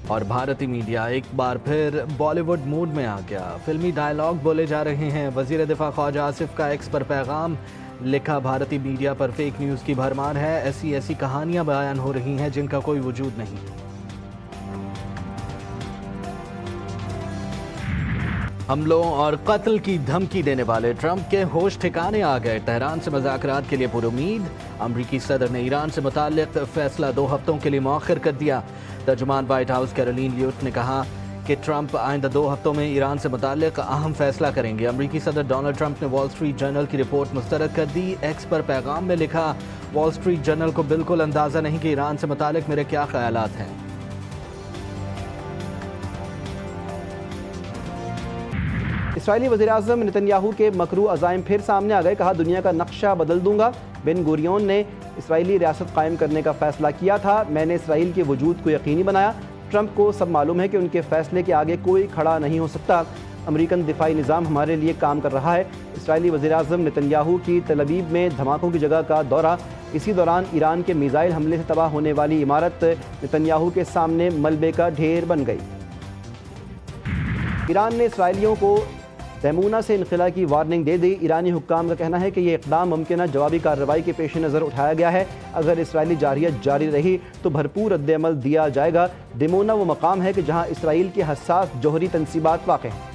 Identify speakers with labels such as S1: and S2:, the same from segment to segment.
S1: اور بھارتی میڈیا ایک بار پھر بالی ووڈ موڈ میں آ گیا، فلمی ڈائیلاگ بولے جا رہے ہیں۔ وزیر دفاع خواجہ آصف کا ایکس پر پیغام لکھا، بھارتی میڈیا پر فیک نیوز کی بھرمار ہے، ایسی کہانیاں بیان ہو رہی ہیں جن کا کوئی وجود نہیں۔ حملوں اور قتل کی دھمکی دینے والے ٹرمپ کے ہوش ٹھکانے آ گئے، تہران سے مذاکرات کے لیے پر امید۔ امریکی صدر نے ایران سے متعلق فیصلہ 2 ہفتوں کے لیے مؤخر کر دیا۔ ترجمان وائٹ ہاؤس کیرولین لیوٹ نے کہا کہ ٹرمپ آئندہ 2 ہفتوں میں ایران سے متعلق اہم فیصلہ کریں گے۔ امریکی صدر ڈونلڈ ٹرمپ نے وال سٹریٹ جرنل کی رپورٹ مسترد کر دی۔ ایکس پر پیغام میں لکھا، وال سٹریٹ جرنل کو بالکل اندازہ نہیں کہ ایران سے متعلق میرے کیا خیالات ہیں۔
S2: اسرائیلی وزیراعظم نتن یاہو کے مکروہ عزائم پھر سامنے آ گئے، کہا دنیا کا نقشہ بدل دوں گا۔ بن گوریون نے اسرائیلی ریاست قائم کرنے کا فیصلہ کیا تھا، میں نے اسرائیل کے وجود کو یقینی بنایا۔ ٹرمپ کو سب معلوم ہے کہ ان کے فیصلے کے آگے کوئی کھڑا نہیں ہو سکتا۔ امریکن دفاعی نظام ہمارے لیے کام کر رہا ہے۔ اسرائیلی وزیراعظم نتن یاہو کی تل ابیب میں دھماکوں کی جگہ کا دورہ، اسی دوران ایران کے میزائل حملے سے تباہ ہونے والی عمارت نتن یاہو کے سامنے ملبے کا ڈھیر بن گئی۔ ایران نے اسرائیلیوں کو تیمونہ سے انخلاء کی وارننگ دے دی۔ ایرانی حکام کا کہنا ہے کہ یہ اقدام ممکنہ جوابی کارروائی کے پیش نظر اٹھایا گیا ہے۔ اگر اسرائیلی جارحیت جاری رہی تو بھرپور رد عمل دیا جائے گا۔ دیمونا وہ مقام ہے کہ جہاں اسرائیل کے حساس جوہری تنصیبات واقع ہیں۔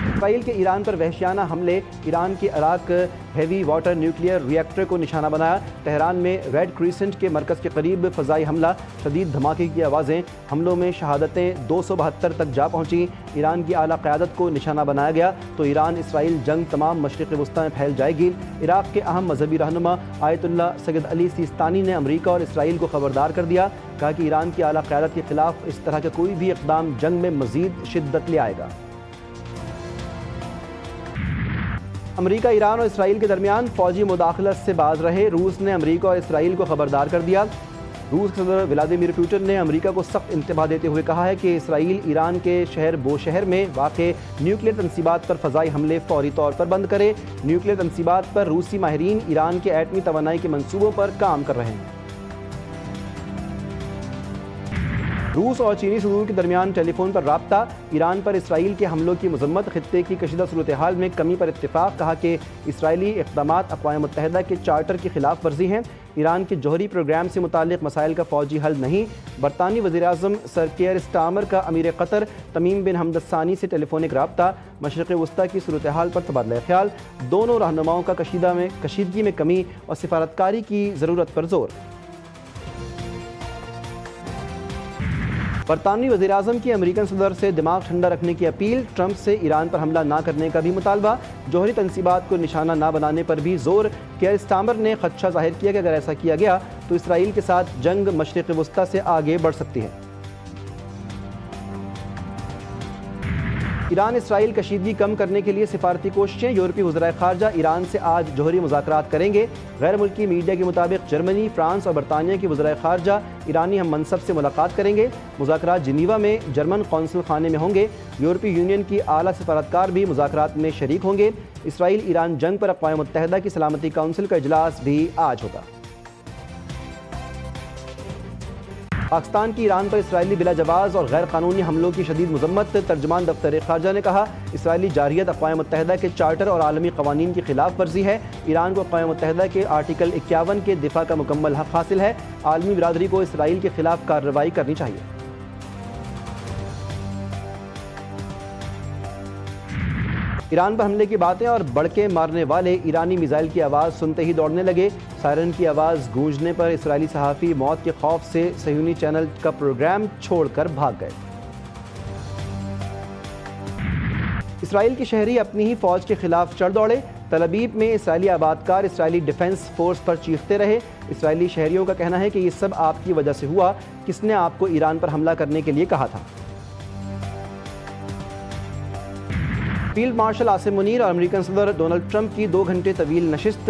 S2: اسرائیل کے ایران پر وحشیانہ حملے، ایران کے عراق ہیوی واٹر نیوکلیئر ری ایکٹر کو نشانہ بنایا۔ تہران میں ریڈ کریسنٹ کے مرکز کے قریب فضائی حملہ، شدید دھماکے کی آوازیں، حملوں میں شہادتیں 272 تک جا پہنچیں۔ ایران کی اعلیٰ قیادت کو نشانہ بنایا گیا تو ایران اسرائیل جنگ تمام مشرق وسطی میں پھیل جائے گی۔ عراق کے اہم مذہبی رہنما آیت اللہ سید علی سیستانی نے امریکہ اور اسرائیل کو خبردار کر دیا، کہا کہ ایران کی اعلیٰ قیادت کے خلاف اس طرح کا کوئی بھی اقدام جنگ میں مزید شدت لے آئے گا۔ امریکہ ایران اور اسرائیل کے درمیان فوجی مداخلت سے باز رہے، روس نے امریکہ اور اسرائیل کو خبردار کر دیا۔ روس کے صدر ولادیمیر پوٹن نے امریکہ کو سخت انتباہ دیتے ہوئے کہا ہے کہ اسرائیل ایران کے شہر بوشہر میں واقع نیوکلیئر تنصیبات پر فضائی حملے فوری طور پر بند کرے۔ نیوکلیئر تنصیبات پر روسی ماہرین ایران کے ایٹمی توانائی کے منصوبوں پر کام کر رہے ہیں۔ روس اور چینی صدور کے درمیان ٹیلی فون پر رابطہ، ایران پر اسرائیل کے حملوں کی مذمت، خطے کی کشیدہ صورتحال میں کمی پر اتفاق، کہا کہ اسرائیلی اقدامات اقوام متحدہ کے چارٹر کی خلاف ورزی ہیں، ایران کے جوہری پروگرام سے متعلق مسائل کا فوجی حل نہیں۔ برطانوی وزیر اعظم سر کیئر سٹارمر کا امیر قطر تمیم بن حمد الثانی سے ٹیلی فونک رابطہ، مشرق وسطیٰ کی صورتحال پر تبادلہ خیال، دونوں رہنماؤں کا کشیدگی میں کمی اور سفارتکاری کی ضرورت پر زور۔ برطانوی وزیراعظم کی امریکن صدر سے دماغ ٹھنڈا رکھنے کی اپیل، ٹرمپ سے ایران پر حملہ نہ کرنے کا بھی مطالبہ، جوہری تنصیبات کو نشانہ نہ بنانے پر بھی زور۔ کیئر سٹارمر نے خدشہ ظاہر کیا کہ اگر ایسا کیا گیا تو اسرائیل کے ساتھ جنگ مشرق وسطیٰ سے آگے بڑھ سکتی ہے۔ ایران اسرائیل کشیدگی کم کرنے کے لیے سفارتی کوششیں، یورپی وزرائے خارجہ ایران سے آج جوہری مذاکرات کریں گے۔ غیر ملکی میڈیا کے مطابق جرمنی، فرانس اور برطانیہ کی وزرائے خارجہ ایرانی ہم منصب سے ملاقات کریں گے۔ مذاکرات جنیوا میں جرمن قونصل خانے میں ہوں گے۔ یورپی یونین کی اعلیٰ سفارتکار بھی مذاکرات میں شریک ہوں گے۔ اسرائیل ایران جنگ پر اقوام متحدہ کی سلامتی کونسل کا اجلاس بھی آج ہوگا۔ پاکستان کی ایران پر اسرائیلی بلا جواز اور غیر قانونی حملوں کی شدید مذمت، ترجمان دفتر خارجہ نے کہا اسرائیلی جارحیت اقوام متحدہ کے چارٹر اور عالمی قوانین کی خلاف ورزی ہے۔ ایران کو اقوام متحدہ کے آرٹیکل 51 کے دفاع کا مکمل حق حاصل ہے۔ عالمی برادری کو اسرائیل کے خلاف کارروائی کرنی چاہیے۔ ایران پر حملے کی باتیں اور بڑکے مارنے والے ایرانی میزائل کی آواز سنتے ہی دوڑنے لگے۔ سائرن کی آواز گونجنے پر اسرائیلی صحافی موت کے خوف سے صہیونی چینل کا پروگرام چھوڑ کر بھاگ گئے۔ اسرائیل کے شہری اپنی ہی فوج کے خلاف چڑھ دوڑے۔ تل ابیب میں اسرائیلی آبادکار اسرائیلی ڈیفنس فورس پر چیختے رہے۔ اسرائیلی شہریوں کا کہنا ہے کہ یہ سب آپ کی وجہ سے ہوا، کس نے آپ کو ایران پر حملہ کرنے کے لیے کہا تھا۔ فیلڈ مارشل عاصم منیر اور امریکن صدر ڈونلڈ ٹرمپ کی 2 گھنٹے طویل نشست،